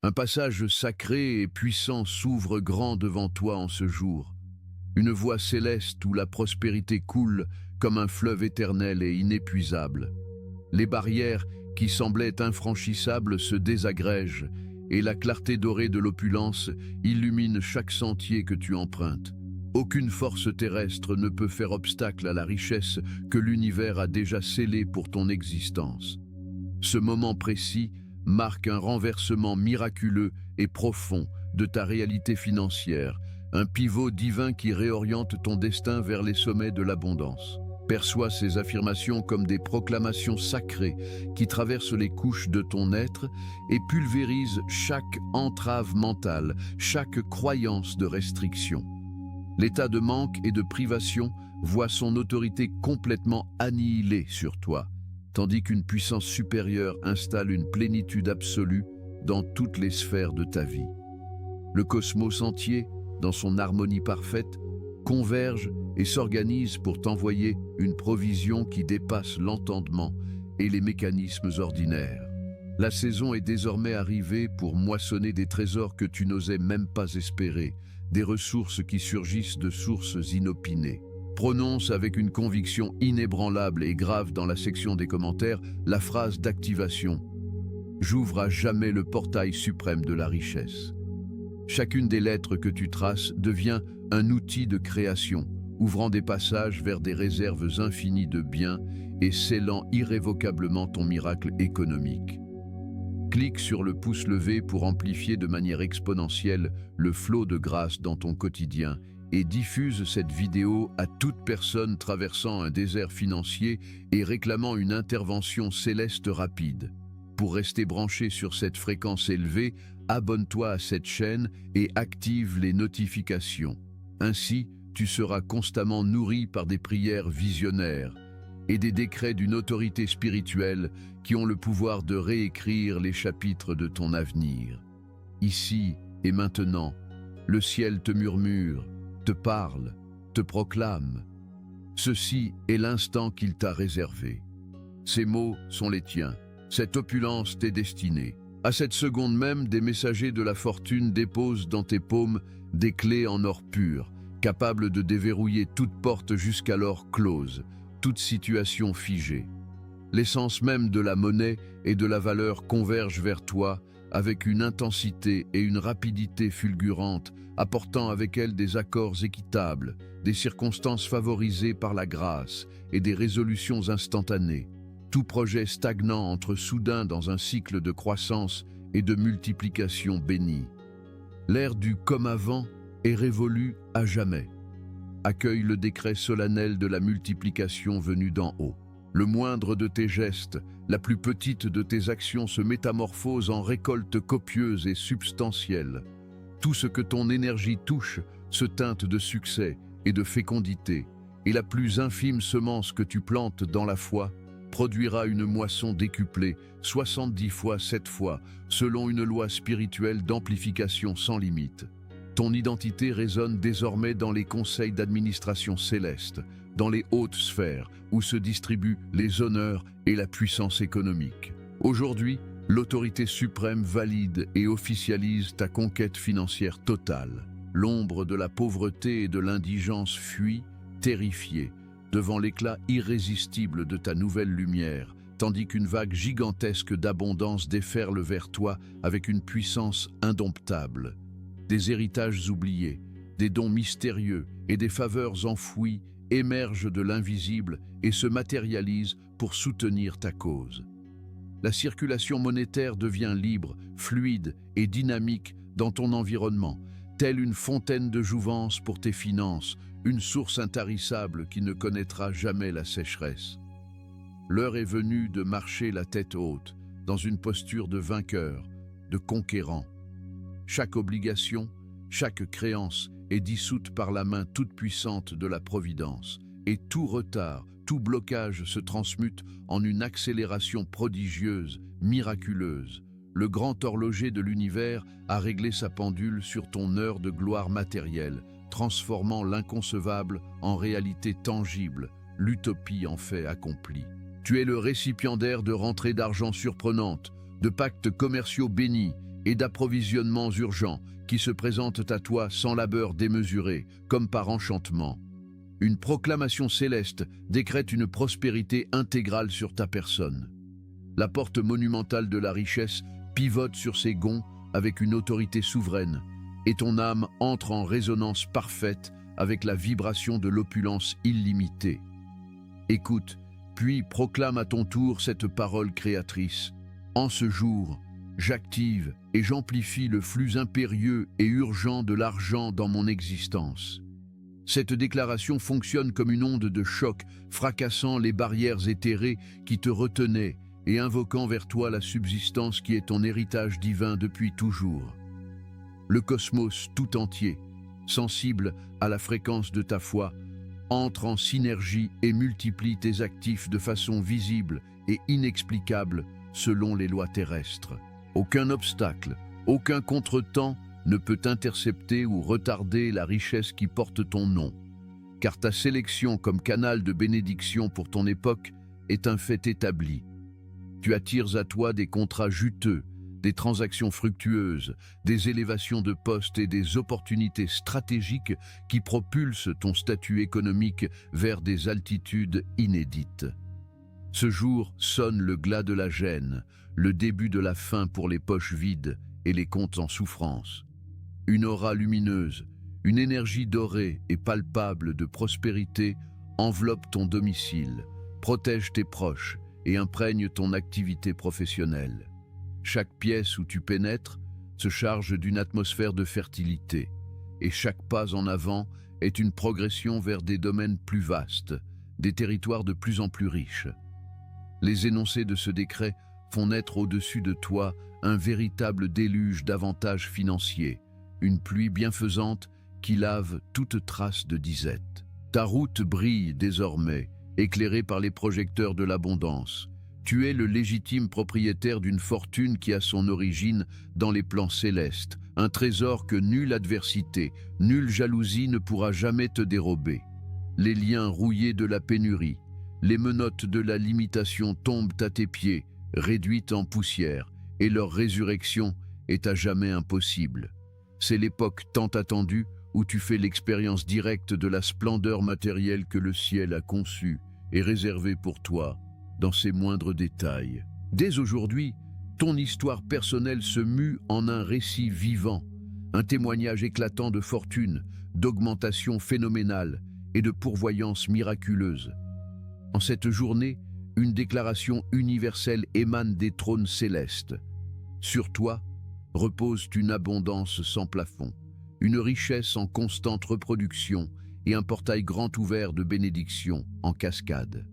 Un passage sacré et puissant s'ouvre grand devant toi en ce jour. Une voie céleste où la prospérité coule comme un fleuve éternel et inépuisable. Les barrières qui semblaient infranchissables se désagrègent et la clarté dorée de l'opulence illumine chaque sentier que tu empruntes. Aucune force terrestre ne peut faire obstacle à la richesse que l'univers a déjà scellée pour ton existence. Ce moment précis marque un renversement miraculeux et profond de ta réalité financière, un pivot divin qui réoriente ton destin vers les sommets de l'abondance. Perçois ces affirmations comme des proclamations sacrées qui traversent les couches de ton être et pulvérisent chaque entrave mentale, chaque croyance de restriction. L'état de manque et de privation voit son autorité complètement annihilée sur toi, tandis qu'une puissance supérieure installe une plénitude absolue dans toutes les sphères de ta vie. Le cosmos entier, dans son harmonie parfaite, converge et s'organise pour t'envoyer une provision qui dépasse l'entendement et les mécanismes ordinaires. La saison est désormais arrivée pour moissonner des trésors que tu n'osais même pas espérer, des ressources qui surgissent de sources inopinées. Prononce avec une conviction inébranlable et grave dans la section des commentaires la phrase d'activation. J'ouvre à jamais le portail suprême de la richesse. Chacune des lettres que tu traces devient un outil de création, ouvrant des passages vers des réserves infinies de biens et scellant irrévocablement ton miracle économique. Clique sur le pouce levé pour amplifier de manière exponentielle le flot de grâce dans ton quotidien et diffuse cette vidéo à toute personne traversant un désert financier et réclamant une intervention céleste rapide. Pour rester branché sur cette fréquence élevée, abonne-toi à cette chaîne et active les notifications. Ainsi, tu seras constamment nourri par des prières visionnaires et des décrets d'une autorité spirituelle qui ont le pouvoir de réécrire les chapitres de ton avenir. Ici et maintenant, le ciel te murmure, te parle, te proclame. Ceci est l'instant qu'il t'a réservé. Ces mots sont les tiens. Cette opulence t'est destinée. À cette seconde même, des messagers de la fortune déposent dans tes paumes des clés en or pur, capables de déverrouiller toute porte jusqu'alors close, toute situation figée. L'essence même de la monnaie et de la valeur converge vers toi avec une intensité et une rapidité fulgurantes, apportant avec elles des accords équitables, des circonstances favorisées par la grâce et des résolutions instantanées. Tout projet stagnant entre soudain dans un cycle de croissance et de multiplication bénie. L'ère du comme avant est révolue à jamais. Accueille le décret solennel de la multiplication venue d'en haut. Le moindre de tes gestes, la plus petite de tes actions se métamorphose en récolte copieuse et substantielle. Tout ce que ton énergie touche se teinte de succès et de fécondité, et la plus infime semence que tu plantes dans la foi produira une moisson décuplée, 70 fois 7 fois, selon une loi spirituelle d'amplification sans limite. Ton identité résonne désormais dans les conseils d'administration céleste, dans les hautes sphères où se distribuent les honneurs et la puissance économique. Aujourd'hui, l'autorité suprême valide et officialise ta conquête financière totale. L'ombre de la pauvreté et de l'indigence fuit, terrifiée, devant l'éclat irrésistible de ta nouvelle lumière, tandis qu'une vague gigantesque d'abondance déferle vers toi avec une puissance indomptable. Des héritages oubliés, des dons mystérieux et des faveurs enfouies émergent de l'invisible et se matérialisent pour soutenir ta cause. La circulation monétaire devient libre, fluide et dynamique dans ton environnement, telle une fontaine de jouvence pour tes finances, une source intarissable qui ne connaîtra jamais la sécheresse. L'heure est venue de marcher la tête haute, dans une posture de vainqueur, de conquérant. Chaque obligation, chaque créance est dissoute par la main toute puissante de la Providence, et tout retard, tout blocage se transmute en une accélération prodigieuse, miraculeuse. Le grand horloger de l'univers a réglé sa pendule sur ton heure de gloire matérielle, transformant l'inconcevable en réalité tangible, l'utopie en fait accompli. Tu es le récipiendaire de rentrées d'argent surprenantes, de pactes commerciaux bénis et d'approvisionnements urgents qui se présentent à toi sans labeur démesuré, comme par enchantement. Une proclamation céleste décrète une prospérité intégrale sur ta personne. La porte monumentale de la richesse pivote sur ses gonds avec une autorité souveraine, et ton âme entre en résonance parfaite avec la vibration de l'opulence illimitée. Écoute, puis proclame à ton tour cette parole créatrice. En ce jour, j'active et j'amplifie le flux impérieux et urgent de l'argent dans mon existence. Cette déclaration fonctionne comme une onde de choc, fracassant les barrières éthérées qui te retenaient et invoquant vers toi la subsistance qui est ton héritage divin depuis toujours. Le cosmos tout entier, sensible à la fréquence de ta foi, entre en synergie et multiplie tes actifs de façon visible et inexplicable selon les lois terrestres. Aucun obstacle, aucun contretemps ne peut intercepter ou retarder la richesse qui porte ton nom, car ta sélection comme canal de bénédiction pour ton époque est un fait établi. Tu attires à toi des contrats juteux, des transactions fructueuses, des élévations de poste et des opportunités stratégiques qui propulsent ton statut économique vers des altitudes inédites. Ce jour sonne le glas de la gêne, le début de la fin pour les poches vides et les comptes en souffrance. Une aura lumineuse, une énergie dorée et palpable de prospérité enveloppe ton domicile, protège tes proches et imprègne ton activité professionnelle. Chaque pièce où tu pénètres se charge d'une atmosphère de fertilité, et chaque pas en avant est une progression vers des domaines plus vastes, des territoires de plus en plus riches. Les énoncés de ce décret font naître au-dessus de toi un véritable déluge d'avantages financiers, une pluie bienfaisante qui lave toute trace de disette. Ta route brille désormais, éclairée par les projecteurs de l'abondance. Tu es le légitime propriétaire d'une fortune qui a son origine dans les plans célestes, un trésor que nulle adversité, nulle jalousie ne pourra jamais te dérober. Les liens rouillés de la pénurie, les menottes de la limitation tombent à tes pieds, réduites en poussière, et leur résurrection est à jamais impossible. C'est l'époque tant attendue où tu fais l'expérience directe de la splendeur matérielle que le ciel a conçue et réservée pour toi, dans ses moindres détails. Dès aujourd'hui, ton histoire personnelle se mue en un récit vivant, un témoignage éclatant de fortune, d'augmentation phénoménale et de pourvoyance miraculeuse. En cette journée, une déclaration universelle émane des trônes célestes. Sur toi repose une abondance sans plafond, une richesse en constante reproduction et un portail grand ouvert de bénédictions en cascade.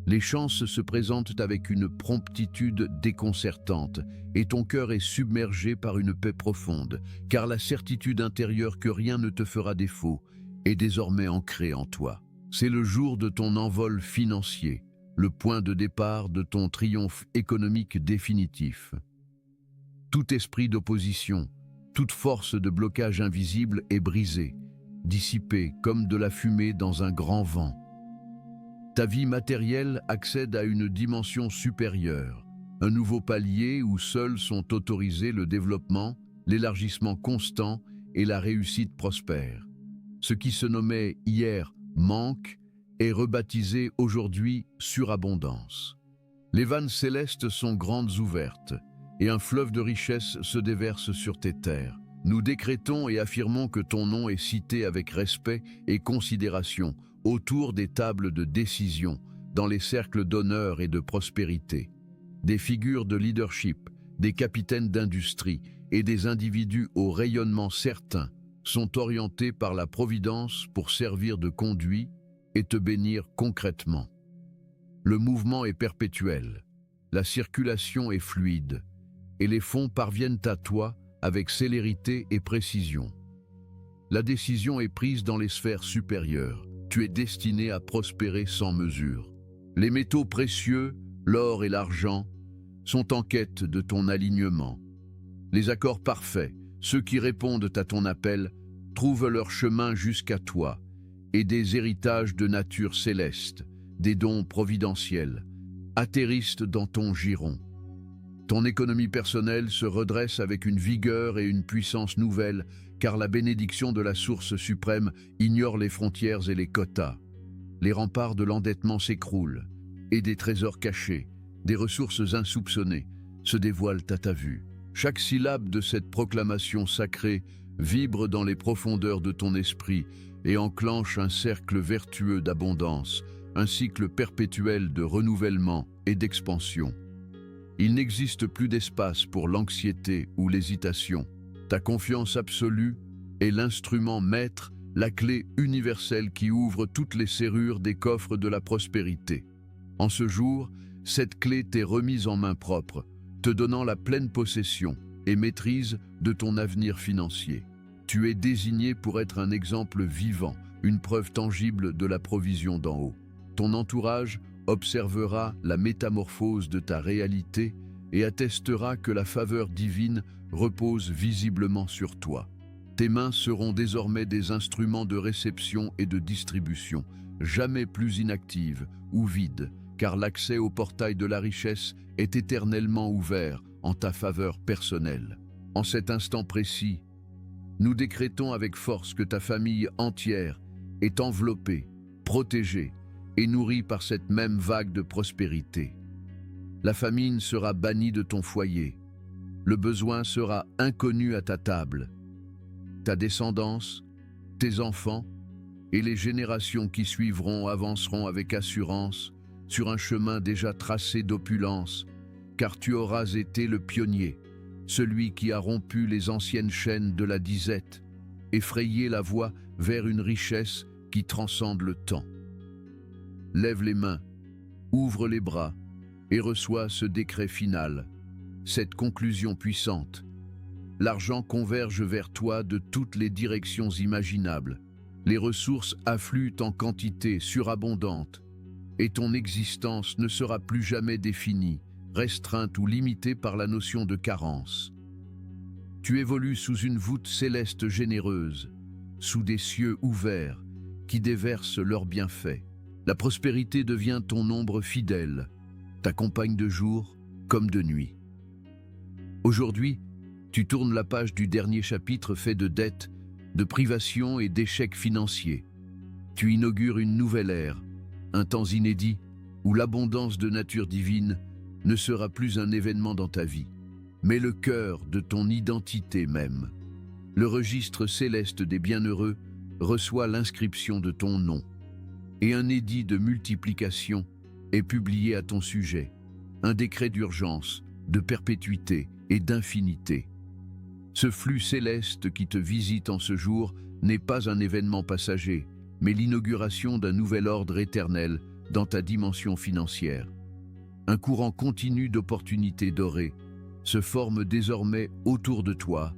Les chances se présentent avec une promptitude déconcertante et ton cœur est submergé par une paix profonde, car la certitude intérieure que rien ne te fera défaut est désormais ancrée en toi. C'est le jour de ton envol financier, le point de départ de ton triomphe économique définitif. Tout esprit d'opposition, toute force de blocage invisible est brisée, dissipée comme de la fumée dans un grand vent. Ta vie matérielle accède à une dimension supérieure, un nouveau palier où seuls sont autorisés le développement, l'élargissement constant et la réussite prospère. Ce qui se nommait hier manque est rebaptisé aujourd'hui surabondance. Les vannes célestes sont grandes ouvertes et un fleuve de richesse se déverse sur tes terres. Nous décrétons et affirmons que ton nom est cité avec respect et considération autour des tables de décision, dans les cercles d'honneur et de prospérité. Des figures de leadership, des capitaines d'industrie et des individus au rayonnement certain sont orientés par la providence pour servir de conduit et te bénir concrètement. Le mouvement est perpétuel, la circulation est fluide, et les fonds parviennent à toi avec célérité et précision. La décision est prise dans les sphères supérieures. Tu es destiné à prospérer sans mesure. Les métaux précieux, l'or et l'argent, sont en quête de ton alignement. Les accords parfaits, ceux qui répondent à ton appel, trouvent leur chemin jusqu'à toi, et des héritages de nature céleste, des dons providentiels, atterrissent dans ton giron. Ton économie personnelle se redresse avec une vigueur et une puissance nouvelles, car la bénédiction de la source suprême ignore les frontières et les quotas. Les remparts de l'endettement s'écroulent, et des trésors cachés, des ressources insoupçonnées, se dévoilent à ta vue. Chaque syllabe de cette proclamation sacrée vibre dans les profondeurs de ton esprit et enclenche un cercle vertueux d'abondance, un cycle perpétuel de renouvellement et d'expansion. Il n'existe plus d'espace pour l'anxiété ou l'hésitation. Ta confiance absolue est l'instrument maître, la clé universelle qui ouvre toutes les serrures des coffres de la prospérité. En ce jour, cette clé t'est remise en main propre, te donnant la pleine possession et maîtrise de ton avenir financier. Tu es désigné pour être un exemple vivant, une preuve tangible de la provision d'en haut. Ton entourage observera la métamorphose de ta réalité et attestera que la faveur divine repose visiblement sur toi. Tes mains seront désormais des instruments de réception et de distribution, jamais plus inactives ou vides, car l'accès au portail de la richesse est éternellement ouvert en ta faveur personnelle. En cet instant précis, nous décrétons avec force que ta famille entière est enveloppée, protégée et nourrie par cette même vague de prospérité. La famine sera bannie de ton foyer, le besoin sera inconnu à ta table. Ta descendance, tes enfants et les générations qui suivront avanceront avec assurance sur un chemin déjà tracé d'opulence, car tu auras été le pionnier, celui qui a rompu les anciennes chaînes de la disette et frayé la voie vers une richesse qui transcende le temps. Lève les mains, ouvre les bras et reçois ce décret final, cette conclusion puissante. L'argent converge vers toi de toutes les directions imaginables. Les ressources affluent en quantité surabondante et ton existence ne sera plus jamais définie, restreinte ou limitée par la notion de carence. Tu évolues sous une voûte céleste généreuse, sous des cieux ouverts qui déversent leurs bienfaits. La prospérité devient ton ombre fidèle, ta compagne de jour comme de nuit. Aujourd'hui, tu tournes la page du dernier chapitre fait de dettes, de privations et d'échecs financiers. Tu inaugures une nouvelle ère, un temps inédit où l'abondance de nature divine ne sera plus un événement dans ta vie, mais le cœur de ton identité même. Le registre céleste des bienheureux reçoit l'inscription de ton nom, et un édit de multiplication est publié à ton sujet, un décret d'urgence, de perpétuité et d'infinité. Ce flux céleste qui te visite en ce jour n'est pas un événement passager, mais l'inauguration d'un nouvel ordre éternel dans ta dimension financière. Un courant continu d'opportunités dorées se forme désormais autour de toi,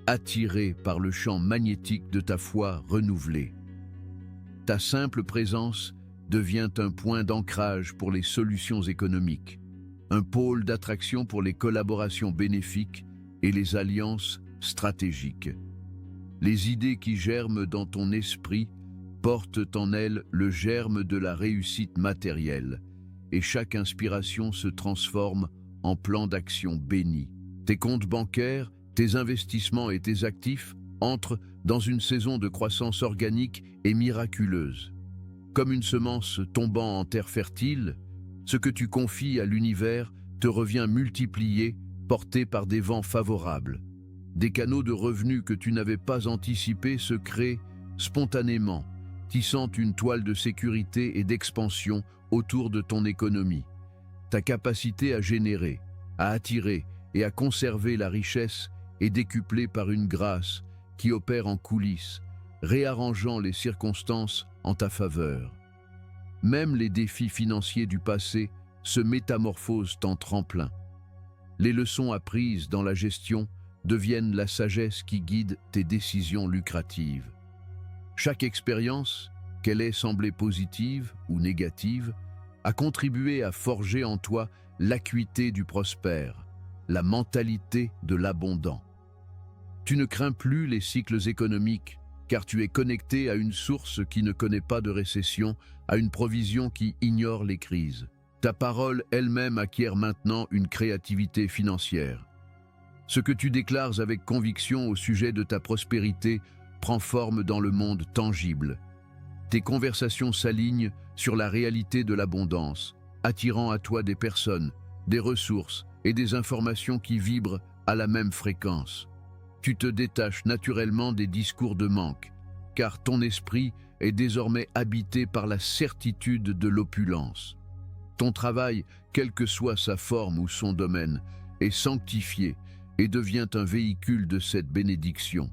attiré par le champ magnétique de ta foi renouvelée. Ta simple présence devient un point d'ancrage pour les solutions économiques, un pôle d'attraction pour les collaborations bénéfiques et les alliances stratégiques. Les idées qui germent dans ton esprit portent en elles le germe de la réussite matérielle, et chaque inspiration se transforme en plan d'action béni. Tes comptes bancaires, tes investissements et tes actifs entrent dans une saison de croissance organique et miraculeuse. Comme une semence tombant en terre fertile, ce que tu confies à l'univers te revient multiplié, porté par des vents favorables. Des canaux de revenus que tu n'avais pas anticipés se créent spontanément, tissant une toile de sécurité et d'expansion autour de ton économie. Ta capacité à générer, à attirer et à conserver la richesse est décuplée par une grâce qui opère en coulisses, réarrangeant les circonstances en ta faveur. Même les défis financiers du passé se métamorphosent en tremplin. Les leçons apprises dans la gestion deviennent la sagesse qui guide tes décisions lucratives. Chaque expérience, qu'elle ait semblé positive ou négative, a contribué à forger en toi l'acuité du prospère, la mentalité de l'abondant. Tu ne crains plus les cycles économiques, car tu es connecté à une source qui ne connaît pas de récession, à une provision qui ignore les crises. Ta parole elle-même acquiert maintenant une créativité financière. Ce que tu déclares avec conviction au sujet de ta prospérité prend forme dans le monde tangible. Tes conversations s'alignent sur la réalité de l'abondance, attirant à toi des personnes, des ressources et des informations qui vibrent à la même fréquence. Tu te détaches naturellement des discours de manque, car ton esprit est désormais habité par la certitude de l'opulence. Ton travail, quelle que soit sa forme ou son domaine, est sanctifié et devient un véhicule de cette bénédiction.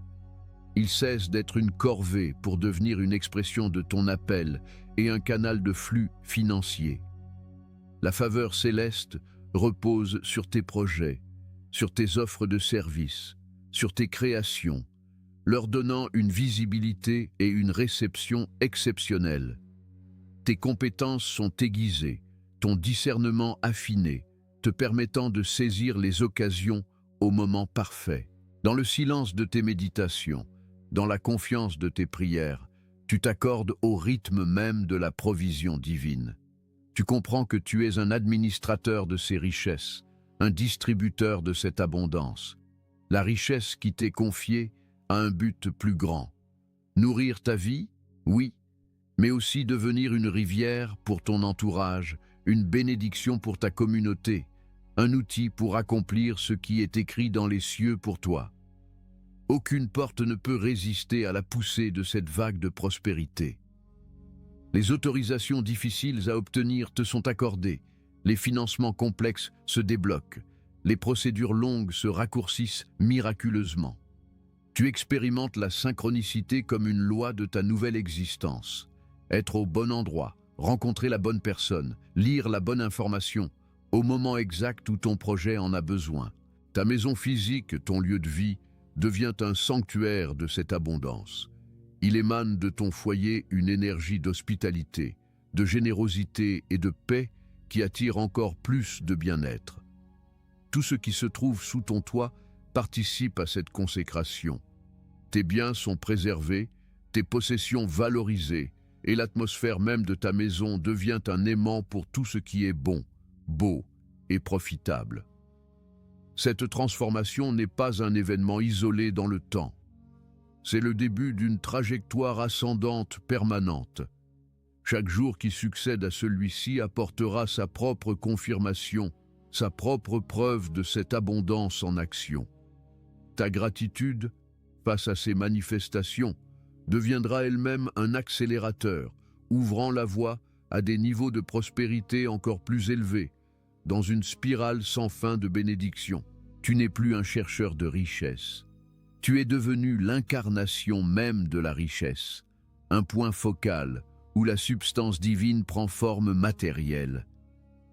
Il cesse d'être une corvée pour devenir une expression de ton appel et un canal de flux financier. La faveur céleste repose sur tes projets, sur tes offres de services, sur tes créations, leur donnant une visibilité et une réception exceptionnelles. Tes compétences sont aiguisées, ton discernement affiné, te permettant de saisir les occasions au moment parfait. Dans le silence de tes méditations, dans la confiance de tes prières, tu t'accordes au rythme même de la provision divine. Tu comprends que tu es un administrateur de ces richesses, un distributeur de cette abondance. La richesse qui t'est confiée a un but plus grand. Nourrir ta vie, oui, mais aussi devenir une rivière pour ton entourage, une bénédiction pour ta communauté, un outil pour accomplir ce qui est écrit dans les cieux pour toi. Aucune porte ne peut résister à la poussée de cette vague de prospérité. Les autorisations difficiles à obtenir te sont accordées, les financements complexes se débloquent, les procédures longues se raccourcissent miraculeusement. Tu expérimentes la synchronicité comme une loi de ta nouvelle existence. Être au bon endroit, rencontrer la bonne personne, lire la bonne information, au moment exact où ton projet en a besoin. Ta maison physique, ton lieu de vie, devient un sanctuaire de cette abondance. Il émane de ton foyer une énergie d'hospitalité, de générosité et de paix qui attire encore plus de bien-être. Tout ce qui se trouve sous ton toit participe à cette consécration. Tes biens sont préservés, tes possessions valorisées, et l'atmosphère même de ta maison devient un aimant pour tout ce qui est bon, beau et profitable. Cette transformation n'est pas un événement isolé dans le temps. C'est le début d'une trajectoire ascendante permanente. Chaque jour qui succède à celui-ci apportera sa propre confirmation, sa propre preuve de cette abondance en action. Ta gratitude, face à ces manifestations, deviendra elle-même un accélérateur, ouvrant la voie à des niveaux de prospérité encore plus élevés, dans une spirale sans fin de bénédictions. Tu n'es plus un chercheur de richesse. Tu es devenu l'incarnation même de la richesse, un point focal où la substance divine prend forme matérielle.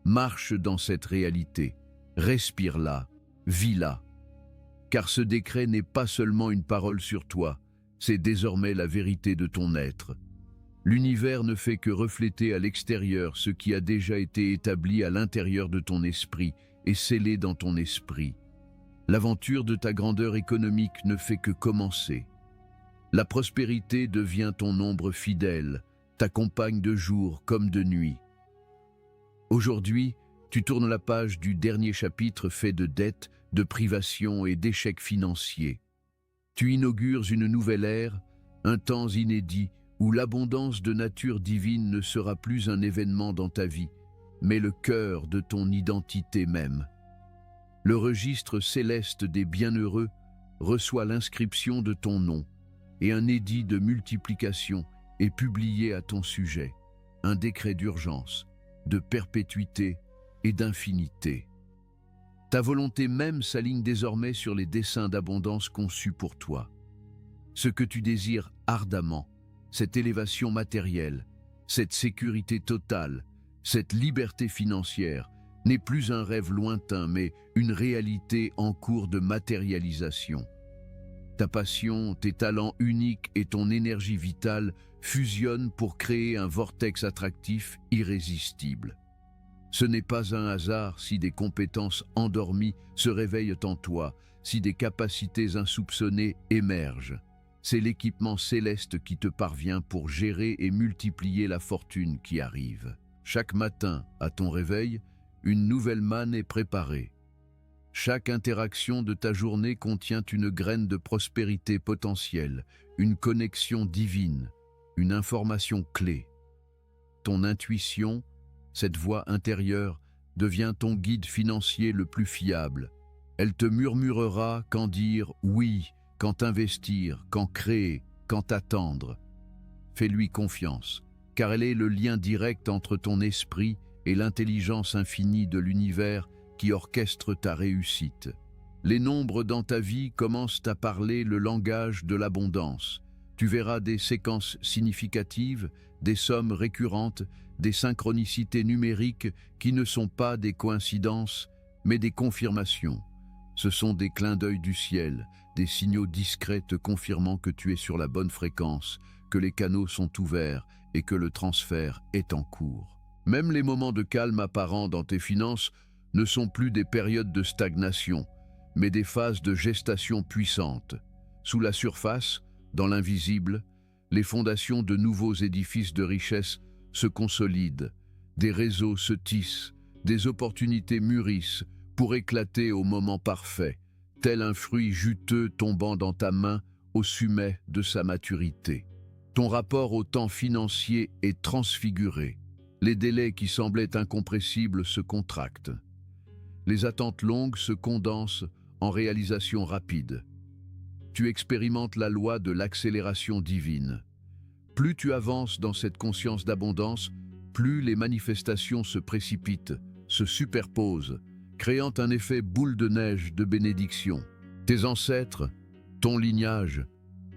Marche dans cette réalité, respire-la, vis-la. Car ce décret n'est pas seulement une parole sur toi, c'est désormais la vérité de ton être. L'univers ne fait que refléter à l'extérieur ce qui a déjà été établi à l'intérieur de ton esprit et scellé dans ton esprit. L'aventure de ta grandeur économique ne fait que commencer. La prospérité devient ton ombre fidèle, ta compagne de jour comme de nuit. Aujourd'hui, tu tournes la page du dernier chapitre fait de dettes, de privations et d'échecs financiers. Tu inaugures une nouvelle ère, un temps inédit où l'abondance de nature divine ne sera plus un événement dans ta vie, mais le cœur de ton identité même. Le registre céleste des bienheureux reçoit l'inscription de ton nom et un édit de multiplication est publié à ton sujet, un décret d'urgence, de perpétuité et d'infinité. Ta volonté même s'aligne désormais sur les desseins d'abondance conçus pour toi. Ce que tu désires ardemment, cette élévation matérielle, cette sécurité totale, cette liberté financière, n'est plus un rêve lointain, mais une réalité en cours de matérialisation. Ta passion, tes talents uniques et ton énergie vitale fusionnent pour créer un vortex attractif irrésistible. Ce n'est pas un hasard si des compétences endormies se réveillent en toi, si des capacités insoupçonnées émergent. C'est l'équipement céleste qui te parvient pour gérer et multiplier la fortune qui arrive. Chaque matin, à ton réveil, une nouvelle manne est préparée. Chaque interaction de ta journée contient une graine de prospérité potentielle, une connexion divine, une information clé. Ton intuition, cette voix intérieure, devient ton guide financier le plus fiable. Elle te murmurera quand dire oui, quand investir, quand créer, quand attendre. Fais-lui confiance, car elle est le lien direct entre ton esprit et l'intelligence infinie de l'univers qui orchestre ta réussite. Les nombres dans ta vie commencent à parler le langage de l'abondance. Tu verras des séquences significatives, des sommes récurrentes, des synchronicités numériques qui ne sont pas des coïncidences, mais des confirmations. Ce sont des clins d'œil du ciel, des signaux discrets te confirmant que tu es sur la bonne fréquence, que les canaux sont ouverts et que le transfert est en cours. Même les moments de calme apparents dans tes finances ne sont plus des périodes de stagnation, mais des phases de gestation puissantes. Sous la surface, dans l'invisible, les fondations de nouveaux édifices de richesse se consolident, des réseaux se tissent, des opportunités mûrissent pour éclater au moment parfait, tel un fruit juteux tombant dans ta main au sommet de sa maturité. Ton rapport au temps financier est transfiguré. Les délais qui semblaient incompressibles se contractent. Les attentes longues se condensent en réalisations rapides. Tu expérimentes la loi de l'accélération divine. Plus tu avances dans cette conscience d'abondance, plus les manifestations se précipitent, se superposent, créant un effet boule de neige de bénédiction. Tes ancêtres, ton lignage,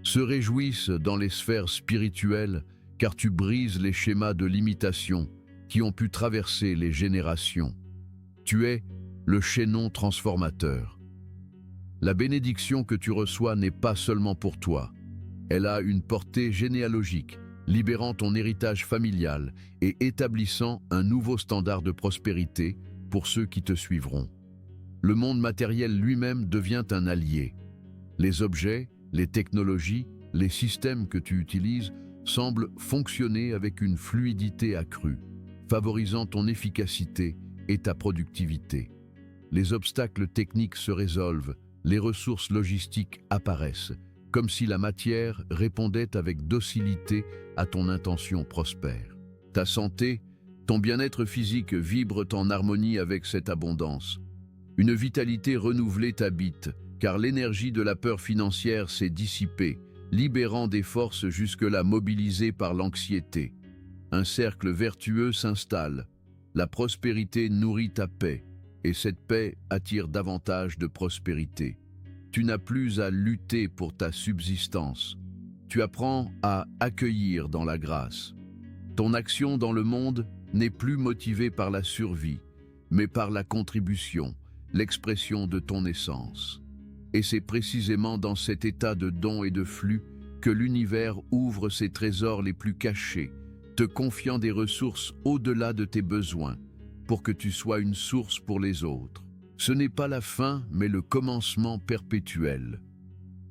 se réjouissent dans les sphères spirituelles car tu brises les schémas de limitation qui ont pu traverser les générations. Tu es le chaînon transformateur. La bénédiction que tu reçois n'est pas seulement pour toi. Elle a une portée généalogique, libérant ton héritage familial et établissant un nouveau standard de prospérité pour ceux qui te suivront. Le monde matériel lui-même devient un allié. Les objets, les technologies, les systèmes que tu utilises semblent fonctionner avec une fluidité accrue, favorisant ton efficacité et ta productivité. Les obstacles techniques se résolvent, les ressources logistiques apparaissent, comme si la matière répondait avec docilité à ton intention prospère. Ta santé, ton bien-être physique vibrent en harmonie avec cette abondance. Une vitalité renouvelée t'habite, car l'énergie de la peur financière s'est dissipée, libérant des forces jusque-là mobilisées par l'anxiété. Un cercle vertueux s'installe. La prospérité nourrit ta paix, et cette paix attire davantage de prospérité. Tu n'as plus à lutter pour ta subsistance. Tu apprends à accueillir dans la grâce. Ton action dans le monde n'est plus motivée par la survie, mais par la contribution, l'expression de ton essence. Et c'est précisément dans cet état de don et de flux que l'univers ouvre ses trésors les plus cachés, te confiant des ressources au-delà de tes besoins, pour que tu sois une source pour les autres. Ce n'est pas la fin, mais le commencement perpétuel.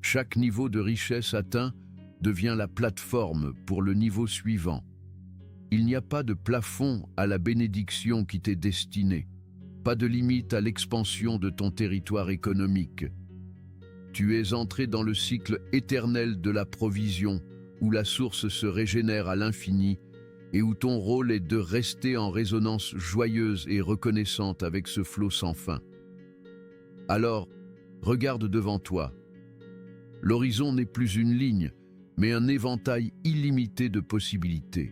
Chaque niveau de richesse atteint devient la plateforme pour le niveau suivant. Il n'y a pas de plafond à la bénédiction qui t'est destinée, pas de limite à l'expansion de ton territoire économique. Tu es entré dans le cycle éternel de la provision, où la source se régénère à l'infini et où ton rôle est de rester en résonance joyeuse et reconnaissante avec ce flot sans fin. Alors, regarde devant toi. L'horizon n'est plus une ligne, mais un éventail illimité de possibilités.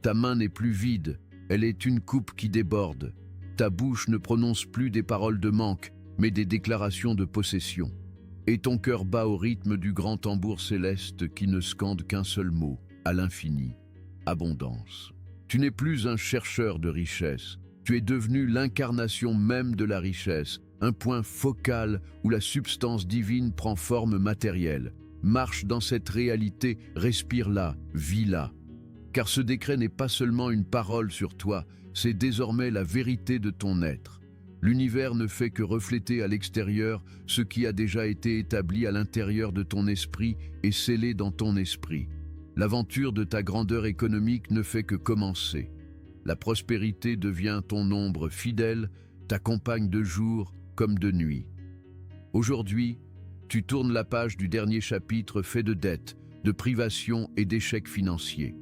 Ta main n'est plus vide, elle est une coupe qui déborde. Ta bouche ne prononce plus des paroles de manque, mais des déclarations de possession. Et ton cœur bat au rythme du grand tambour céleste qui ne scande qu'un seul mot, à l'infini, abondance. Tu n'es plus un chercheur de richesse, tu es devenu l'incarnation même de la richesse, un point focal où la substance divine prend forme matérielle. Marche dans cette réalité, respire-la, vis-la. Car ce décret n'est pas seulement une parole sur toi, c'est désormais la vérité de ton être. L'univers ne fait que refléter à l'extérieur ce qui a déjà été établi à l'intérieur de ton esprit et scellé dans ton esprit. L'aventure de ta grandeur économique ne fait que commencer. La prospérité devient ton ombre fidèle, ta compagne de jour comme de nuit. Aujourd'hui, tu tournes la page du dernier chapitre fait de dettes, de privations et d'échecs financiers.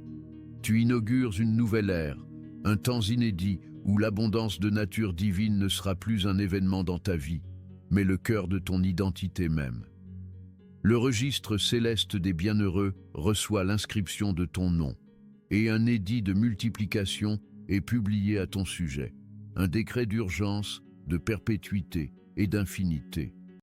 Tu inaugures une nouvelle ère, un temps inédit où l'abondance de nature divine ne sera plus un événement dans ta vie, mais le cœur de ton identité même. Le registre céleste des bienheureux reçoit l'inscription de ton nom, et un édit de multiplication est publié à ton sujet, un décret d'urgence, de perpétuité et d'infinité.